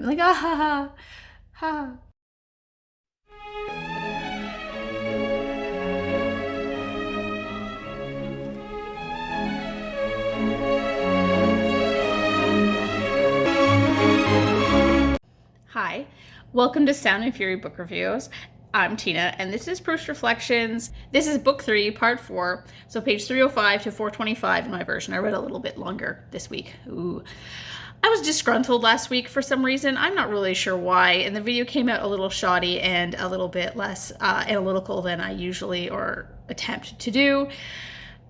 like, ah, ha, ha, ha. Hi, welcome to Sound and Fury Book Reviews. I'm Tina, and this is Proust Reflections. This is Book 3, Part 4, so page 305 to 425 in my version. I read a little bit longer this week. Ooh. I was disgruntled last week for some reason. I'm not really sure why, and the video came out a little shoddy and a little bit less analytical than I usually or attempt to do.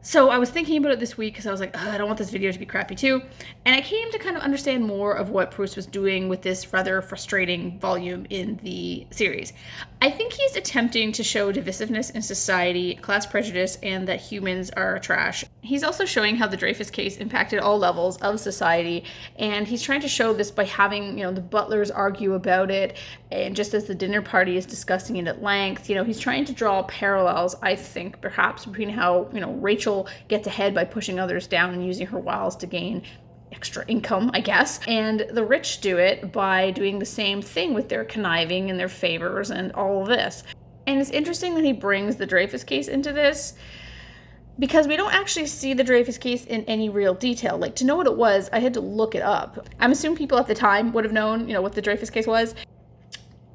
So I was thinking about it this week because I was like, I don't want this video to be crappy too. And I came to kind of understand more of what Proust was doing with this rather frustrating volume in the series. I think he's attempting to show divisiveness in society, class prejudice, and that humans are trash. He's also showing how the Dreyfus case impacted all levels of society, and he's trying to show this by having, the butlers argue about it, and just as the dinner party is discussing it at length, he's trying to draw parallels, I think, perhaps between how, Rachel gets ahead by pushing others down and using her wiles to gain extra income, I guess. And the rich do it by doing the same thing with their conniving and their favors and all of this. And it's interesting that he brings the Dreyfus case into this, because we don't actually see the Dreyfus case in any real detail. Like, to know what it was, I had to look it up. I'm assuming people at the time would have known, what the Dreyfus case was.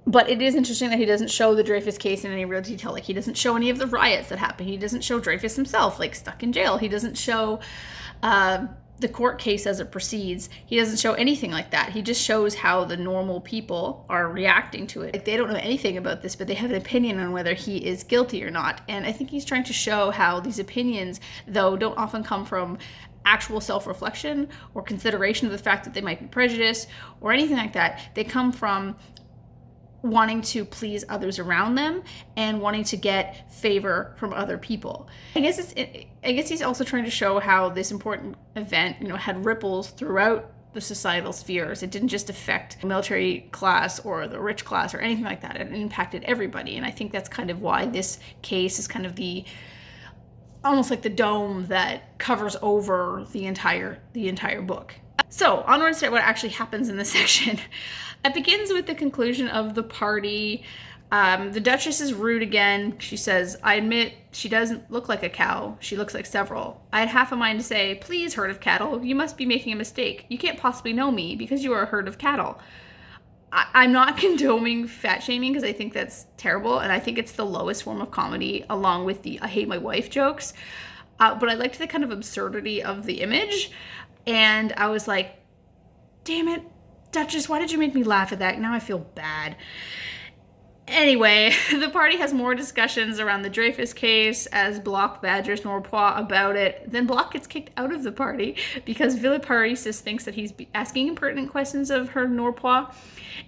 But it is interesting that he doesn't show the Dreyfus case in any real detail. Like, he doesn't show any of the riots that happened. He doesn't show Dreyfus himself, stuck in jail. He doesn't show the court case as it proceeds. He doesn't show anything like that. He just shows how the normal people are reacting to it. They don't know anything about this, but they have an opinion on whether he is guilty or not. And I think he's trying to show how these opinions, though, don't often come from actual self-reflection or consideration of the fact that they might be prejudiced or anything like that. They come from wanting to please others around them and wanting to get favor from other people. I guess he's also trying to show how this important event, had ripples throughout the societal spheres. It didn't just affect the military class or the rich class or anything like that. It impacted everybody. And I think that's kind of why this case is kind of almost like the dome that covers over the entire book. So onwards to what actually happens in this section. It begins with the conclusion of the party. The Duchess is rude again. She says, I admit she doesn't look like a cow. She looks like several. I had half a mind to say, please, herd of cattle, you must be making a mistake. You can't possibly know me because you are a herd of cattle. I'm not condoning fat shaming because I think that's terrible. And I think it's the lowest form of comedy along with the I hate my wife jokes. But I liked the kind of absurdity of the image. And I was like, damn it, Duchess, why did you make me laugh at that? Now I feel bad. Anyway, the party has more discussions around the Dreyfus case as Bloch badgers Norpois about it. Then Bloch gets kicked out of the party because Villeparisis thinks that he's asking impertinent questions of her Norpois.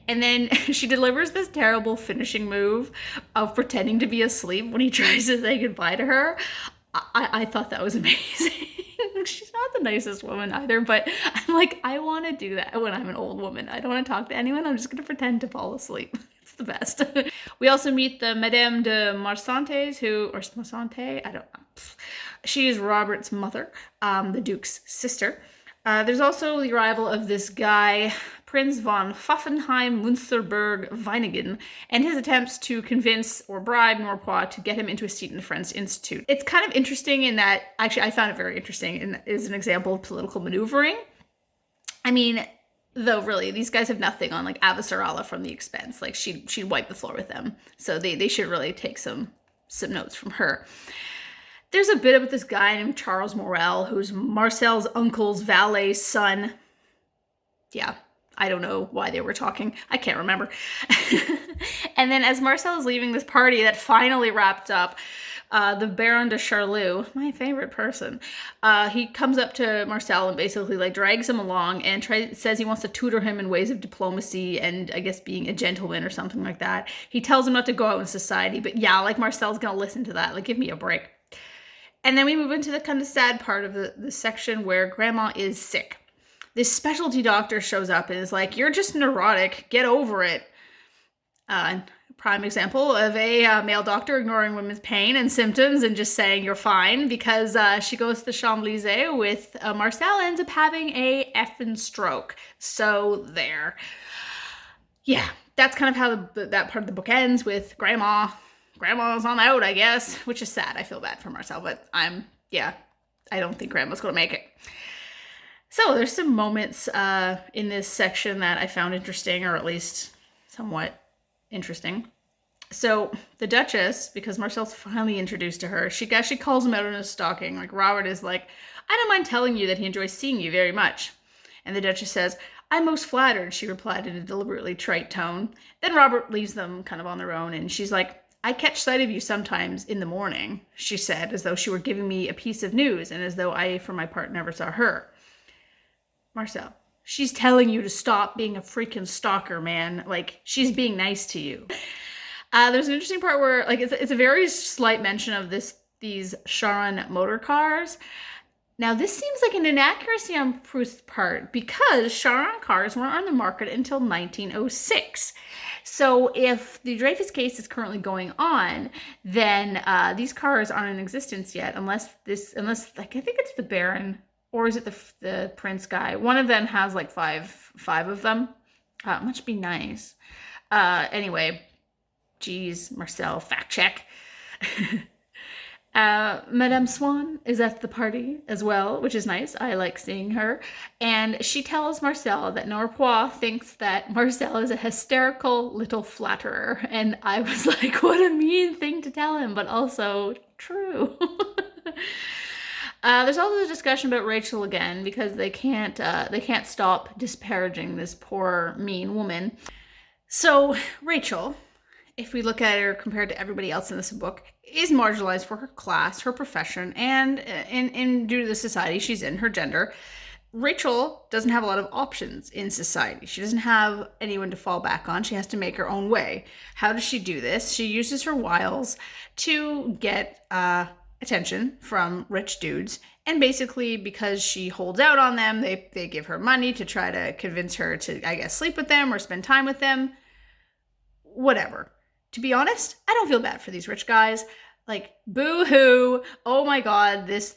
And then she delivers this terrible finishing move of pretending to be asleep when he tries to say goodbye to her. I thought that was amazing. She's not the nicest woman either, but I'm like, I want to do that when I'm an old woman. I don't want to talk to anyone. I'm just going to pretend to fall asleep. It's the best. We also meet the Madame de Marsantes, or Marsante, I don't know. She is Robert's mother, the Duke's sister. There's also the arrival of this guy, Prince von Pfaffenheim Münsterberg Weinigen, and his attempts to convince or bribe Norpois to get him into a seat in the French Institute. It's kind of interesting in that, actually I found it very interesting, and is an example of political maneuvering. I mean, though really, these guys have nothing on Avasarala from The Expanse. She'd wipe the floor with them. So they should really take some notes from her. There's a bit about this guy named Charles Morel, who's Marcel's uncle's valet's son. Yeah, I don't know why they were talking. I can't remember. And then as Marcel is leaving this party that finally wrapped up, the Baron de Charlus, my favorite person, he comes up to Marcel and basically drags him along and says he wants to tutor him in ways of diplomacy and I guess being a gentleman or something like that. He tells him not to go out in society, but yeah, Marcel's gonna listen to that. Give me a break. And then we move into the kind of sad part of the section where Grandma is sick. This specialty doctor shows up and is like, you're just neurotic, get over it. Prime example of a male doctor ignoring women's pain and symptoms and just saying you're fine, because she goes to the Champs-Élysées with Marcel, ends up having a effing stroke. So there. yeah, that's kind of how that part of the book ends with Grandma's on out, I guess, which is sad. I feel bad for Marcel, but yeah, I don't think Grandma's going to make it. So there's some moments in this section that I found interesting, or at least somewhat interesting. So the Duchess, because Marcel's finally introduced to her, she actually calls him out in his stalking. Like, Robert is like, I don't mind telling you that he enjoys seeing you very much. And the Duchess says, I'm most flattered, she replied in a deliberately trite tone. Then Robert leaves them kind of on their own, and she's like, I catch sight of you sometimes in the morning, she said, as though she were giving me a piece of news, and as though I, for my part, never saw her. Marcel, she's telling you to stop being a freaking stalker, man. Like, she's being nice to you. There's an interesting part where, like, it's a very slight mention of these Charon motor cars. Now, this seems like an inaccuracy on Proust's part because Charon cars weren't on the market until 1906. So if the Dreyfus case is currently going on, then these cars aren't in existence yet, unless like, I think it's the Baron, or is it the Prince guy? One of them has like five of them. Must be nice. Anyway, geez, Marcel, fact check. Madame Swann is at the party as well, which is nice. I like seeing her. And she tells Marcel that Norpois thinks that Marcel is a hysterical little flatterer. And I was like, what a mean thing to tell him, but also true. There's also a discussion about Rachel again, because they can't stop disparaging this poor, mean woman. So Rachel, if we look at her compared to everybody else in this book, is marginalized for her class, her profession, and in due to the society she's in, her gender. Rachel doesn't have a lot of options in society. She doesn't have anyone to fall back on. She has to make her own way. How does she do this? She uses her wiles to get attention from rich dudes, and basically because she holds out on them, they give her money to try to convince her to, I guess, sleep with them or spend time with them. Whatever. To be honest, I don't feel bad for these rich guys. Like, boo-hoo, oh my god, this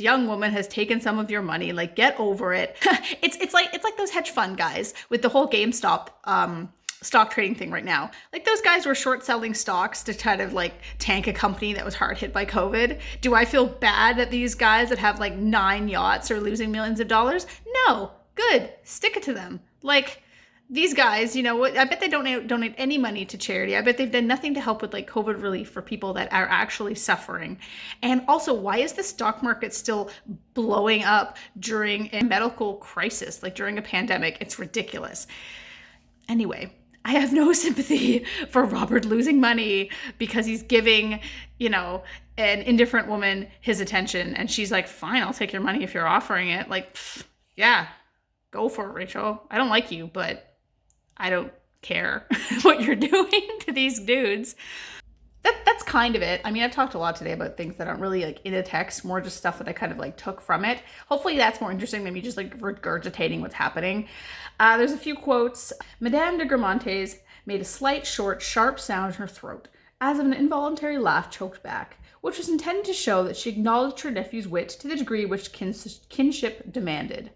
young woman has taken some of your money. Like, get over it. It's like those hedge fund guys with the whole GameStop stock trading thing right now. Like, those guys were short selling stocks to try to like tank a company that was hard hit by COVID. Do I feel bad that these guys that have like 9 yachts are losing millions of dollars? No, good, stick it to them. Like, these guys, you know, I bet they don't donate any money to charity. I bet they've done nothing to help with like COVID relief for people that are actually suffering. And also, why is the stock market still blowing up during a medical crisis, like during a pandemic? It's ridiculous. Anyway, I have no sympathy for Robert losing money because he's giving, you know, an indifferent woman his attention. And she's like, fine, I'll take your money if you're offering it. Like, yeah, go for it, Rachel. I don't like you, but I don't care what you're doing to these dudes. That's kind of it. I mean, I've talked a lot today about things that aren't really like in a text, more just stuff that I kind of like took from it. Hopefully that's more interesting than me just like regurgitating what's happening. There's a few quotes. Madame de Guermantes made a slight, short, sharp sound in her throat, as of an involuntary laugh choked back, which was intended to show that she acknowledged her nephew's wit to the degree which kinship demanded.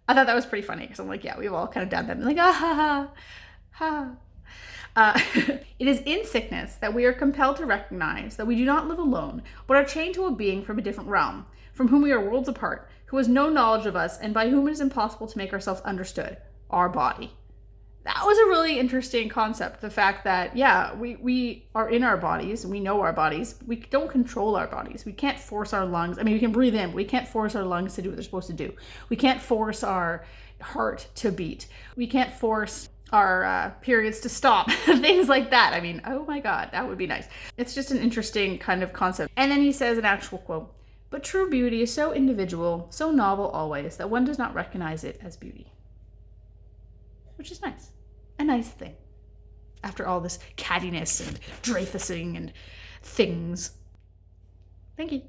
I thought that was pretty funny because I'm like, yeah, we've all kind of done that. I'm like, ah, ha, ha, ha. It is in sickness that we are compelled to recognize that we do not live alone, but are chained to a being from a different realm, from whom we are worlds apart, who has no knowledge of us, and by whom it is impossible to make ourselves understood, our body. That was a really interesting concept. The fact that, yeah, we are in our bodies, we know our bodies. We don't control our bodies. We can't force our lungs. I mean, we can breathe in, but we can't force our lungs to do what they're supposed to do. We can't force our heart to beat. We can't force our periods to stop. Things like that. I mean, oh my God, that would be nice. It's just an interesting kind of concept. And then he says an actual quote, but true beauty is so individual, so novel always, that one does not recognize it as beauty. Which is nice. A nice thing. After all this cattiness and Dreyfusing and things. Thank you.